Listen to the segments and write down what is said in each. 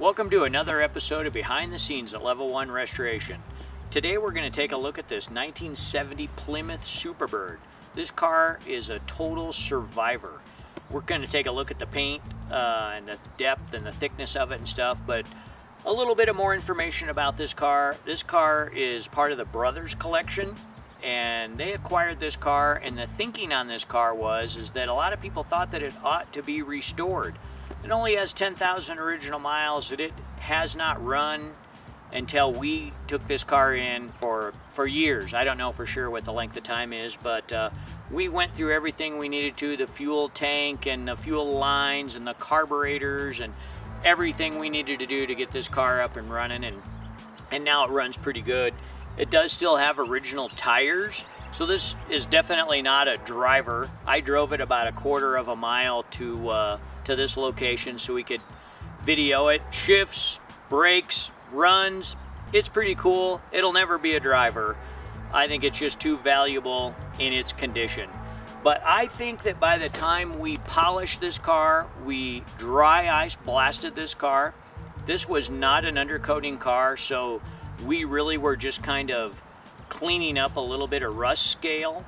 Welcome to another episode of Behind the Scenes at Level 1 Restoration. Today we're going to take a look at this 1970 Plymouth Superbird. This car is a total survivor. We're going to take a look at the paint and the depth and the thickness of it and stuff, but a little bit of more information about this car. This car is part of the Brothers collection, and they acquired this car, and the thinking on this car is that a lot of people thought that it ought to be restored. It only has 10,000 original miles, that it has not run until we took this car in for years. I don't know for sure what the length of time is, but we went through everything we needed to, the fuel tank and the fuel lines and the carburetors and everything we needed to do to get this car up and running, and now it runs pretty good. It does still have original tires, so this is definitely not a driver. I drove it about a quarter of a mile to this location so we could video it. Shifts, brakes, runs. It's pretty cool. It'll never be a driver. I think it's just too valuable in its condition. But I think that by the time we polished this car, we dry ice blasted this car. This was not an undercoating car, so we really were just kind of cleaning up a little bit of rust scale.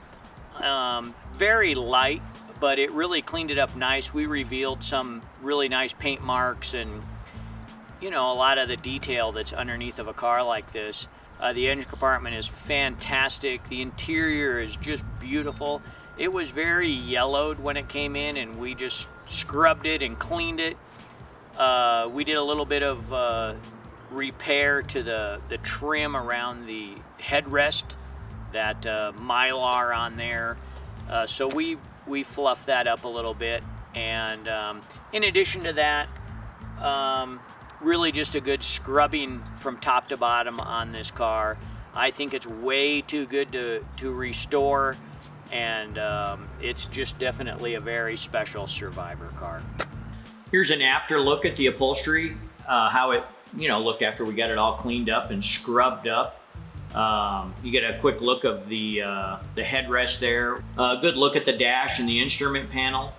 Very light, but it really cleaned it up nice. We revealed some really nice paint marks and, you know, a lot of the detail that's underneath of a car like this. The engine compartment is fantastic. The interior is just beautiful. It was very yellowed when it came in, and we just scrubbed it and cleaned it. We did a little bit of repair to the trim around the headrest, that mylar on there. So we fluffed that up a little bit, and in addition to that, really just a good scrubbing from top to bottom on this car. I think it's way too good to restore, and it's just definitely a very special survivor car. Here's an after look at the upholstery, how it looked after we got it all cleaned up and scrubbed up. You get a quick look of the headrest there. A good look at the dash and the instrument panel.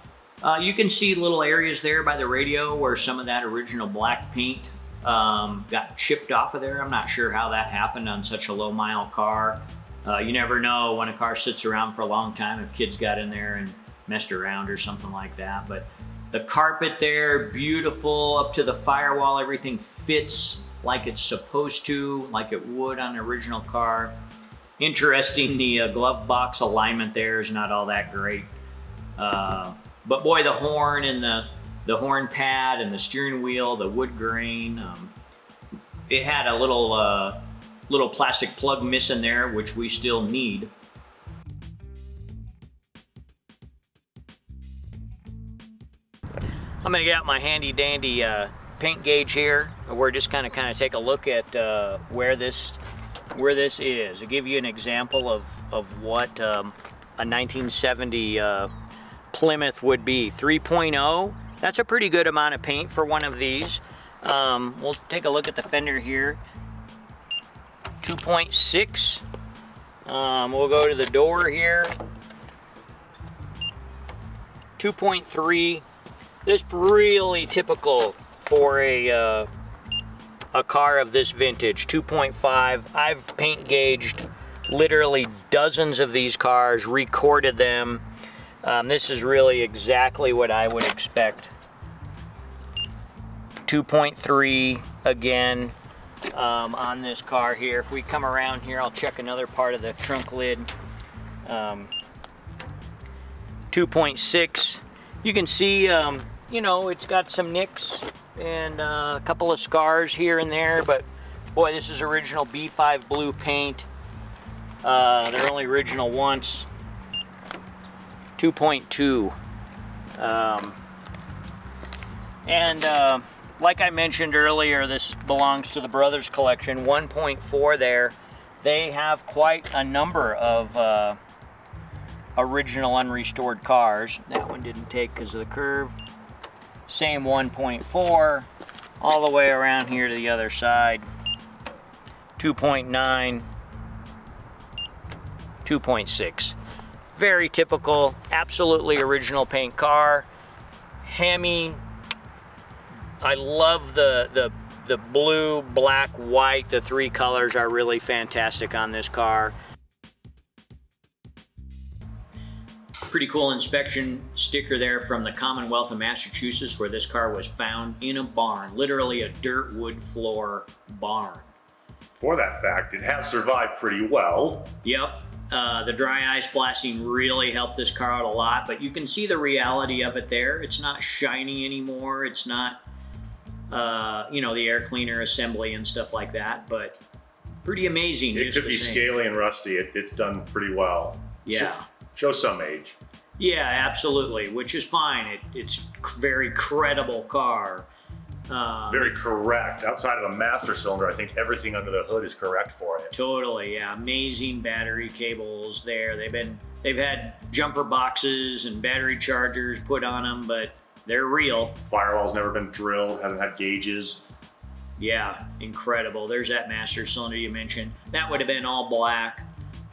You can see little areas there by the radio where some of that original black paint got chipped off of there. I'm not sure how that happened on such a low mile car. You never know when a car sits around for a long time if kids got in there and messed around or something like that. But the carpet there, beautiful, up to the firewall, everything fits like it's supposed to, like it would on the original car. Interesting, the glove box alignment there is not all that great. But boy, the horn and the horn pad and the steering wheel, the wood grain, it had a little plastic plug missing there, which we still need. I'm gonna get out my handy dandy paint gauge here. We're just gonna kind of take a look at where this is. I'll give you an example of what a 1970 Plymouth would be. 3.0, that's a pretty good amount of paint for one of these. We'll take a look at the fender here. 2.6. We'll go to the door here. 2.3. This really typical for a car of this vintage. 2.5. I've paint gauged literally dozens of these cars, recorded them. This is really exactly what I would expect. 2.3 again on this car here. If we come around here, I'll check another part of the trunk lid. 2.6. You can see, it's got some nicks and a couple of scars here and there, but boy, this is original B5 blue paint. They're only original once. 2.2. Like I mentioned earlier, this belongs to the Brothers collection. 1.4 there. They have quite a number of original unrestored cars. That one didn't take because of the curve. Same 1.4 all the way around here to the other side. 2.9, 2.6. Very typical, absolutely original paint car. HEMI. I love the The blue, black, white, the three colors are really fantastic on this car. Pretty cool inspection sticker there from the Commonwealth of Massachusetts, where this car was found in a barn, literally a dirt wood floor barn. For that fact, it has survived pretty well. Yep. The dry ice blasting really helped this car out a lot, but you can see the reality of it there. It's not shiny anymore. It's not, you know, the air cleaner assembly and stuff like that, but pretty amazing. It could be scaly and rusty. It's done pretty well. Yeah. Show some age. Yeah, absolutely, which is fine. It's a very credible car. Very correct. Outside of a master cylinder, I think everything under the hood is correct for it. Totally, yeah. Amazing battery cables there. They've had jumper boxes and battery chargers put on them, but they're real. Firewall's never been drilled, hasn't had gauges. Yeah, incredible. There's that master cylinder you mentioned. That would have been all black.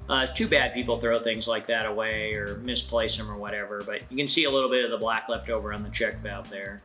It's too bad people throw things like that away or misplace them or whatever, but you can see a little bit of the black left over on the check valve there.